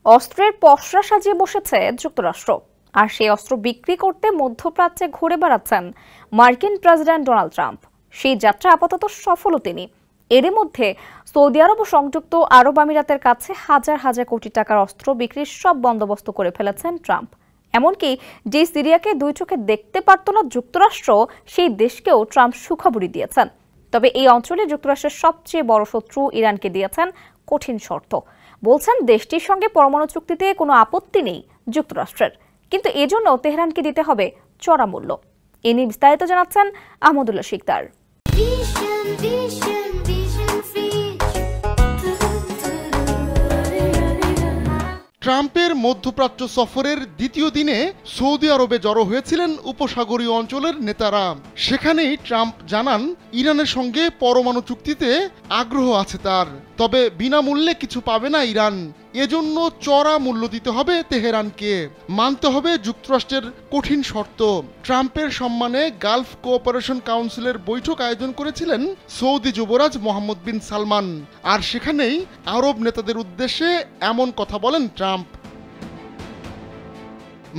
অস্ত্রের পসরা সাজিয়ে বসেছে যুক্তরাষ্ট্র, আর সেই অস্ত্র বিক্রি করতে মধ্যপ্রাচ্যে ঘুরে বেড়াচ্ছেন মার্কিন প্রেসিডেন্ট ডোনাল্ড ট্রাম্প। সেই যাত্রা আপাতত সফলও তিনি। এরই মধ্যে সৌদি আরব ও সংযুক্ত আরব আমিরাতের কাছে হাজার হাজার কোটি টাকার অস্ত্র বিক্রির সব বন্দোবস্ত করে ফেলেছেন ট্রাম্প। এমনকি যে সিরিয়াকে দুই চোখে দেখতে পারত না যুক্তরাষ্ট্র, সেই দেশকেও ট্রাম্প সুখবরই দিয়েছেন। তবে এই অঞ্চলে যুক্তরাষ্ট্রের সবচেয়ে বড় শত্রু ইরানকে দিয়েছেন কঠিন শর্ত। বলছেন দেশটির সঙ্গে পরমাণু চুক্তিতে কোনো আপত্তি নেই যুক্তরাষ্ট্রের, কিন্তু এজন্য তেহরানকে দিতে হবে চড়া মূল্য। এ নিয়ে বিস্তারিত জানাচ্ছেন আহমদুল্লাহ শিকদার। ট্রাম্পের মধ্যপ্রাচ্য সফরের দ্বিতীয় দিনে সৌদি আরবে জড়ো হয়েছিলেন উপসাগরীয় অঞ্চলের নেতারা। সেখানেই ট্রাম্প জানান ইরানের সঙ্গে পরমাণু চুক্তিতে আগ্রহ আছে তার, তবে বিনামূল্যে কিছু পাবে না ইরান। এজন্য চড়া মূল্য দিতে হবে তেহরানকে, মানতে হবে যুক্তরাষ্ট্রের কঠিন শর্ত। ট্রাম্পের সম্মানে গালফ কোঅপারেশন কাউন্সিলের বৈঠক আয়োজন করেছিলেন সৌদি যুবরাজ মোহাম্মদ বিন সালমান, আর সেখানেই আরব নেতাদের উদ্দেশ্যে এমন কথা বলেন ট্রাম্প।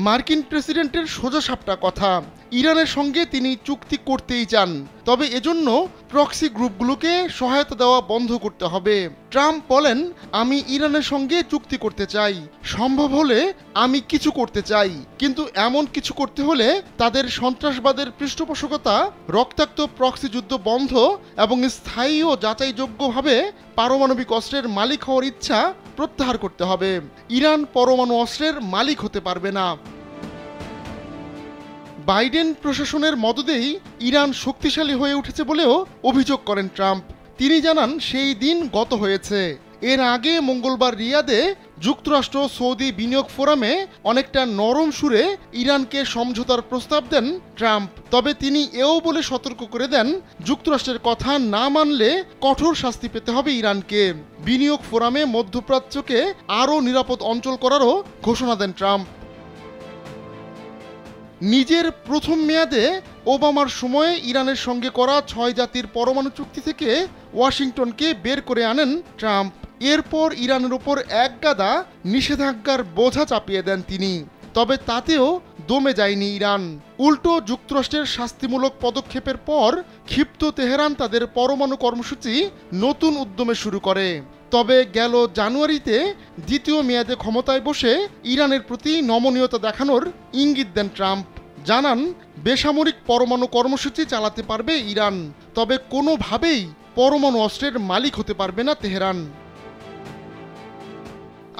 মার্কিন প্রেসিডেন্টের সোজাসাপটা কথা, ইরানের সঙ্গে তিনি চুক্তি করতেই চান, তবে এজন্য প্রক্সি গ্রুপগুলোকে সহায়তা দেওয়া বন্ধ করতে হবে। ট্রাম্প বলেন, আমি ইরানের সঙ্গে চুক্তি করতে চাই, সম্ভব হলে আমি কিছু করতে চাই, কিন্তু এমন কিছু করতে হলে তাদের সন্ত্রাসবাদের পৃষ্ঠপোষকতা, রক্তাক্ত প্রক্সি যুদ্ধ বন্ধ এবং স্থায়ী ও যাচাইযোগ্যভাবে পারমাণবিক অস্ত্রের মালিক হওয়ার ইচ্ছা প্রত্যাহার করতে হবে। ইরান পরমাণু অস্ত্রের মালিক হতে পারবে না। বাইডেন প্রশাসনের মদদেই ইরান শক্তিশালী হয়ে উঠেছে বলেও অভিযোগ করেন ট্রাম্প। তিনি জানান সেই দিন গত হয়েছে। এর আগে মঙ্গলবার রিয়াদে যুক্তরাষ্ট্র সৌদি বিনিয়োগ ফোরামে অনেকটা নরম সুরে ইরানকে সমঝোতার প্রস্তাব দেন ট্রাম্প। তবে তিনি এও বলে সতর্ক করে দেন, যুক্তরাষ্ট্রের কথা না মানলে কঠোর শাস্তি পেতে হবে ইরানকে। বিনিয়োগ ফোরামে মধ্যপ্রাচ্যকে আরও নিরাপদ অঞ্চল করারও ঘোষণা দেন ট্রাম্প। নিজের প্রথম মেয়াদে ওবামার সময়ে ইরানের সঙ্গে করা 6 জাতির পরমাণু চুক্তি থেকে ওয়াশিংটনকে বের করে আনেন ট্রাম্প। এরপর ইরানের উপর একগাদা নিষেধাজ্ঞার বোঝা চাপিয়ে দেন তিনি। তবে তাতেও দমে যায়নি ইরান। উল্টো যুক্তরাষ্ট্রের শাস্তিমূলক পদক্ষেপের পর ক্ষিপ্ত তেহরান তাদের পরমাণু কর্মসূচি নতুন উদ্যমে শুরু করে। তবে গেল জানুয়ারিতে দ্বিতীয় মেয়াদে ক্ষমতায় বসে ইরানের প্রতি নমনীয়তা দেখানোর ইঙ্গিত দেন ট্রাম্প। জানান বেসামরিক পরমাণু কর্মসূচি চালাতে পারবে ইরান, তবে কোনোভাবেই পরমাণু অস্ত্রের মালিক হতে পারবে না তেহরান।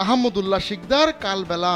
আহমদুল্লাহ শিকদার, কালবেলা।